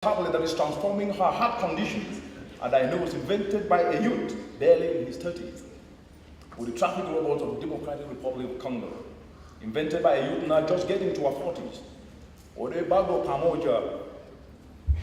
tablet that is transforming her heart conditions, and I know it's invented by a youth barely in his 30s. With the traffic robots of the Democratic Republic of Congo, invented by a youth now just getting to her 40s. Or the Bago Pamoja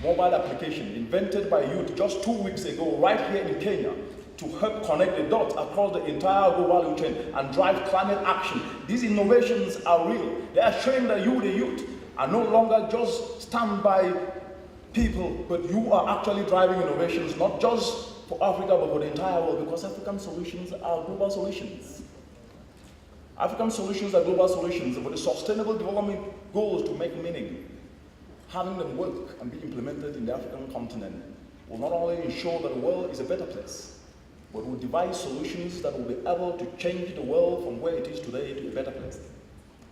mobile application, invented by a youth just 2 weeks ago right here in Kenya, to help connect the dots across the entire global value chain and drive climate action. These innovations are real. They are showing that you, the youth, are no longer just standby people, but you are actually driving innovations, not just for Africa, but for the entire world, because African solutions are global solutions. African solutions are global solutions, but the sustainable development goals to make meaning, having them work and be implemented in the African continent, will not only ensure that the world is a better place, but will devise solutions that will be able to change the world from where it is today to a better place.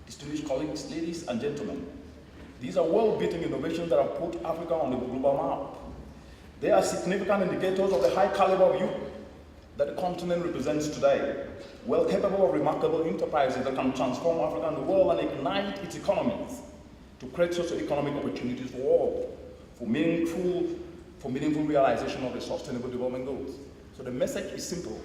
Distinguished colleagues, ladies and gentlemen, these are world-beating innovations that have put Africa on the global map. They are significant indicators of the high caliber of youth that the continent represents today, well capable of remarkable enterprises that can transform Africa and the world and ignite its economies to create socio-economic opportunities for all, for meaningful realization of the sustainable development goals. So the message is simple.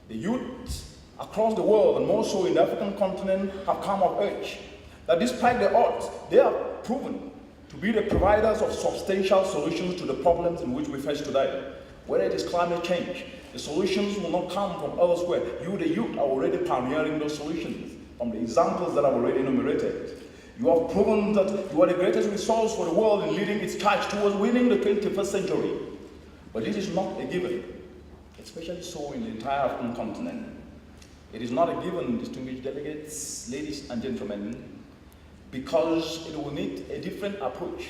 The youth across the world, and more so in the African continent, have come of age, that despite the odds, they are proven to be the providers of substantial solutions to the problems in which we face today. Whether it is climate change, the solutions will not come from elsewhere. You, the youth, are already pioneering those solutions from the examples that I've already enumerated. You have proven that you are the greatest resource for the world in leading its charge towards winning the 21st century. But this is not a given, especially so in the entire African continent. It is not a given, distinguished delegates, ladies and gentlemen, because it will need a different approach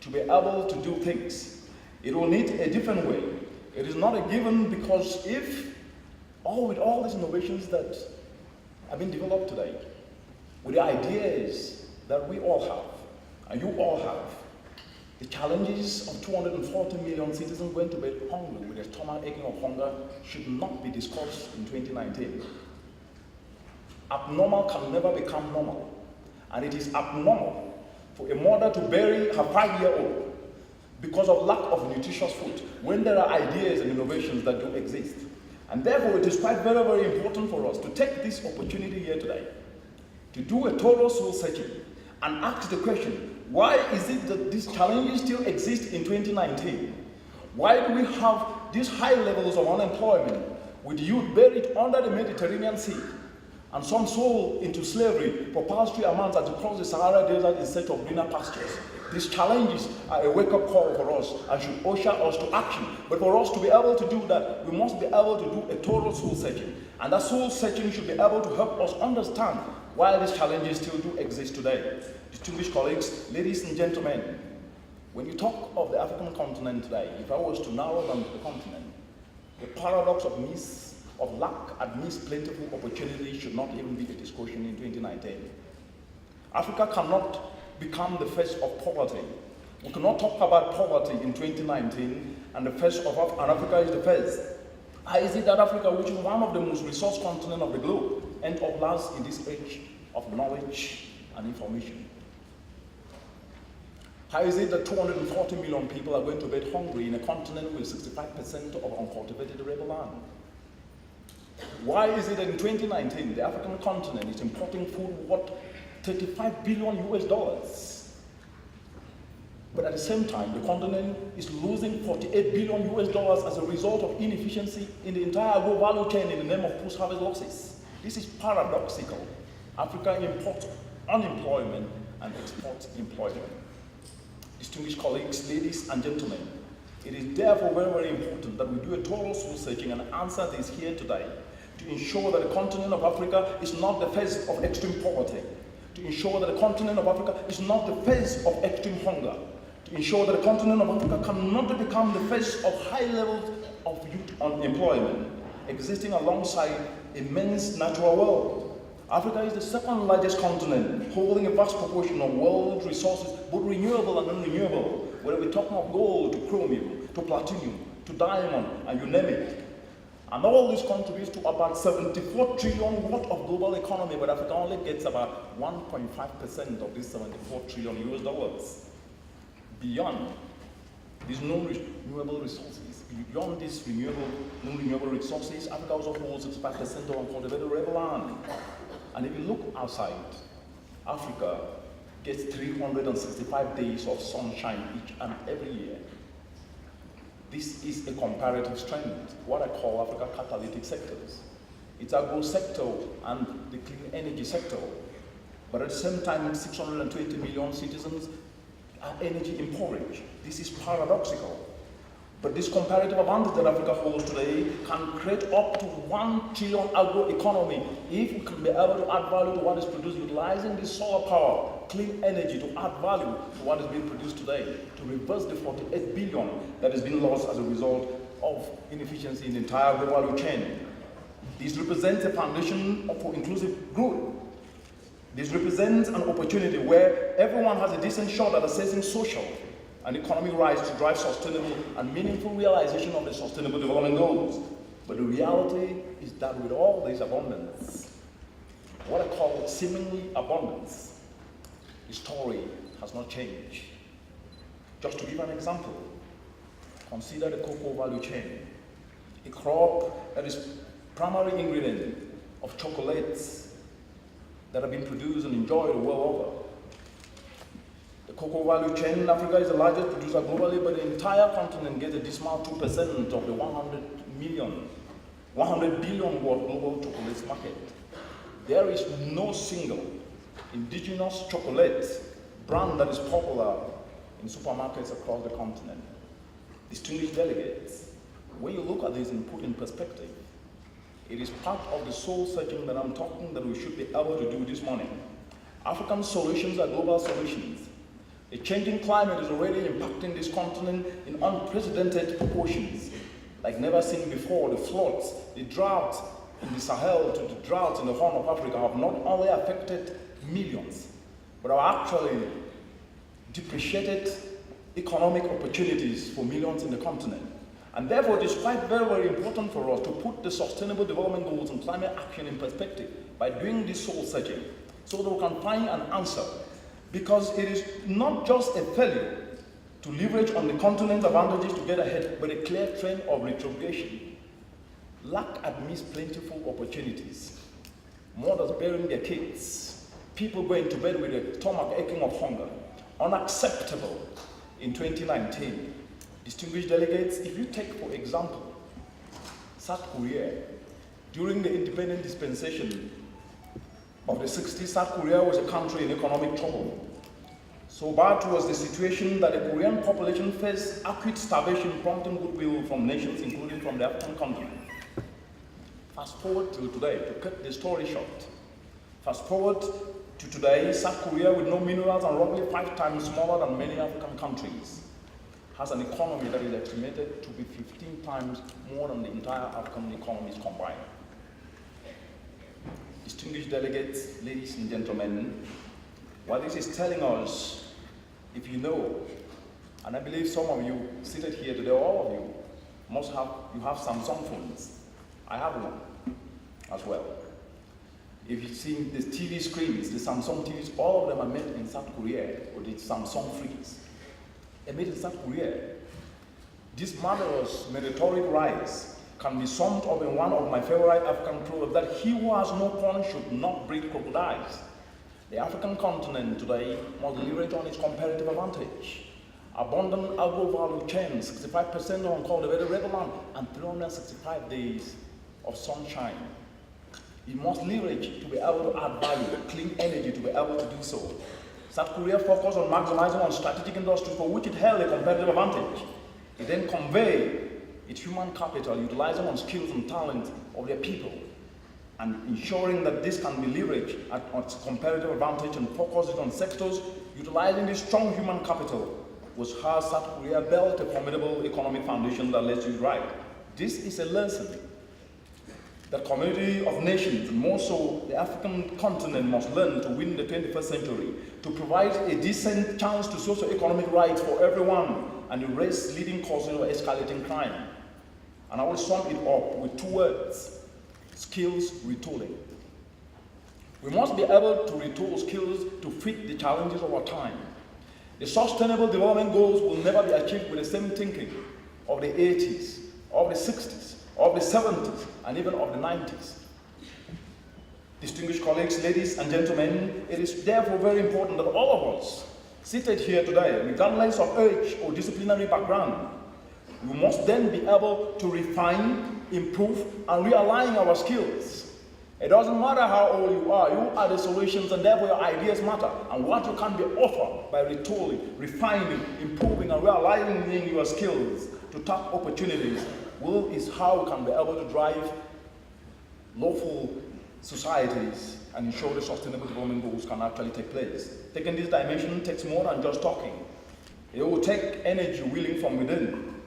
to be able to do things. It will need a different way. It is not a given because with all these innovations that have been developed today, with the ideas that we all have, and you all have, the challenges of 240 million citizens going to bed hungry with their stomach aching of hunger should not be discussed in 2019. Abnormal can never become normal. And it is abnormal for a mother to bury her 5-year-old because of lack of nutritious food when there are ideas and innovations that do exist. And therefore, it is quite very, very important for us to take this opportunity here today to do a thorough soul searching and ask the question, why is it that these challenges still exist in 2019? Why do we have these high levels of unemployment with youth buried under the Mediterranean Sea? And some sold into slavery for paltry amounts as they cross the Sahara Desert in search of greener pastures. These challenges are a wake-up call for us and should usher us to action. But for us to be able to do that, we must be able to do a total soul searching. And that soul searching should be able to help us understand why these challenges still do exist today. Distinguished colleagues, ladies and gentlemen, when you talk of the African continent today, if I was to narrow down the continent, the paradox of lack and missed plentiful opportunities should not even be a discussion in 2019. Africa cannot become the face of poverty. We cannot talk about poverty in 2019 and the face of Africa is the face. How is it that Africa, which is one of the most resource continents of the globe, ends up last in this age of knowledge and information? How is it that 240 million people are going to bed hungry in a continent with 65% of uncultivated arable land? Why is it that in 2019, the African continent is importing food worth $35 billion US? But at the same time, the continent is losing $48 billion US as a result of inefficiency in the entire global value chain in the name of post-harvest losses. This is paradoxical. Africa imports unemployment and exports employment. Distinguished colleagues, ladies and gentlemen, it is therefore very, very important that we do a total soul searching and answer this here today to ensure that the continent of Africa is not the face of extreme poverty, to ensure that the continent of Africa is not the face of extreme hunger, to ensure that the continent of Africa cannot become the face of high levels of youth unemployment, existing alongside immense natural world. Africa is the second largest continent, holding a vast proportion of world resources, both renewable and non-renewable, whether we're talking of gold, to chromium, to platinum, to diamond, and you name it. And all this contributes to about 74 trillion worth of global economy, but Africa only gets about 1.5% of this 74 trillion US dollars. beyond these non-renewable resources. Beyond these non-renewable resources, Africa also holds 65% of uncultivated river land. And if you look outside, Africa gets 365 days of sunshine each and every year. This is a comparative strength, what I call Africa catalytic sectors. It's agro sector and the clean energy sector. But at the same time, 620 million citizens are energy impoverished. This is paradoxical. But this comparative advantage that Africa holds today can create up to 1 trillion agro-economy if we can be able to add value to what is produced, utilizing this solar power, clean energy to add value to what is being produced today, to reverse the 48 billion that has been lost as a result of inefficiency in the entire global value chain. This represents a foundation for inclusive growth. This represents an opportunity where everyone has a decent shot at assessing social and economic rights to drive sustainable and meaningful realization of the Sustainable Development Goals. But the reality is that with all this abundance, what I call seemingly abundance, the story has not changed. Just to give an example, consider the cocoa value chain, a crop that is primary ingredient of chocolates that have been produced and enjoyed the world over. The cocoa value chain in Africa is the largest producer globally, but the entire continent gets a dismal 2% of the 100 billion world global chocolates market. There is no single indigenous chocolate brand that is popular in supermarkets across the continent. Distinguished delegates, when you look at this and put in perspective, it is part of the soul searching that I'm talking that we should be able to do this morning. African solutions are global solutions. A changing climate is already impacting this continent in unprecedented proportions, like never seen before. The floods, the drought in the Sahel to the drought in the Horn of Africa have not only affected millions, but have actually depreciated economic opportunities for millions in the continent. And therefore, it is quite very, very important for us to put the Sustainable Development Goals and climate action in perspective by doing this soul searching so that we can find an answer. Because it is not just a failure to leverage on the continent's advantages to get ahead, but a clear trend of retrogression. Lack admits plentiful opportunities. Mothers burying their kids. People going to bed with a stomach aching of hunger. Unacceptable in 2019. Distinguished delegates, if you take, for example, South Korea, during the independent dispensation of the 60s, South Korea was a country in economic trouble. So bad was the situation that the Korean population faced acute starvation, prompting goodwill from nations, including from the African continent. Fast forward to today, to cut the story short. Fast forward to today, South Korea, with no minerals and roughly 5 times smaller than many African countries, has an economy that is estimated to be 15 times more than the entire African economies combined. Distinguished delegates, ladies and gentlemen, what this is telling us, if you know, and I believe some of you seated here today, all of you, you have Samsung phones. I have one as well. If you see the TV screens, the Samsung TVs, all of them are made in South Korea, or the Samsung freaks. They're made in South Korea. This marvelous meteoric rise can be summed up in one of my favorite African proverbs, that he who has no pond should not breed crocodiles. The African continent today must leverage on its comparative advantage. Abundant agro-value chains, 65% of uncultivated river land, and 365 days of sunshine. It must leverage to be able to add value, clean energy to be able to do so. South Korea focused on maximizing on strategic industries for which it held a competitive advantage. It then conveyed its human capital, utilizing on skills and talent of their people, and ensuring that this can be leveraged at its competitive advantage and focused on sectors utilizing this strong human capital, was how South Korea built a formidable economic foundation that lets you right. This is a lesson that community of nations, and more so the African continent, must learn to win the 21st century, to provide a decent chance to socio-economic rights for everyone and erase leading causes of escalating crime. And I will sum it up with 2 words: skills retooling. We must be able to retool skills to fit the challenges of our time. The Sustainable Development Goals will never be achieved with the same thinking of the 80s, of the 60s, of the 70s, and even of the 90s. Distinguished colleagues, ladies and gentlemen, it is therefore very important that all of us seated here today, regardless of age or disciplinary background, we must then be able to refine, improve, and realign our skills. It doesn't matter how old you are the solutions, and therefore your ideas matter. And what you can be offered by retooling, refining, improving, and realigning your skills to tap opportunities is how we can be able to drive lawful societies and ensure the Sustainable Development Goals can actually take place. Taking this dimension takes more than just talking. It will take energy willing from within,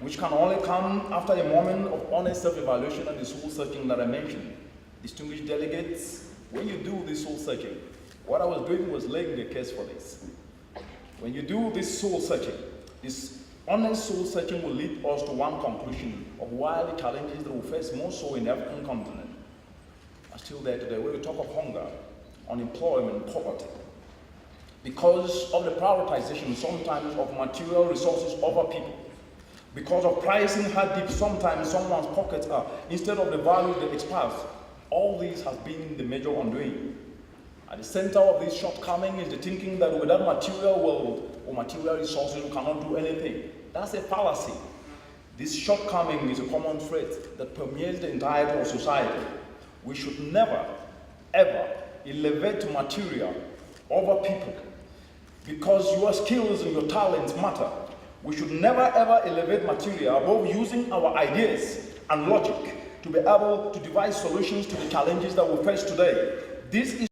which can only come after a moment of honest self-evaluation and the soul searching that I mentioned. Distinguished delegates, when you do this soul searching, what I was doing was laying the case for this. When you do this soul searching, this honest soul searching will lead us to one conclusion of why the challenges that we face more so in the African continent are still there today, where we talk of hunger, unemployment, poverty. Because of the prioritization sometimes of material resources over people, because of pricing how deep sometimes someone's pockets are, instead of the value they express, all this has been the major undoing. At the center of this shortcoming is the thinking that without material world or material resources we cannot do anything. That's a fallacy. This shortcoming is a common trait that permeates the entirety of society. We should never, ever elevate material over people because your skills and your talents matter. We should never ever elevate material above using our ideas and logic to be able to devise solutions to the challenges that we face today. This is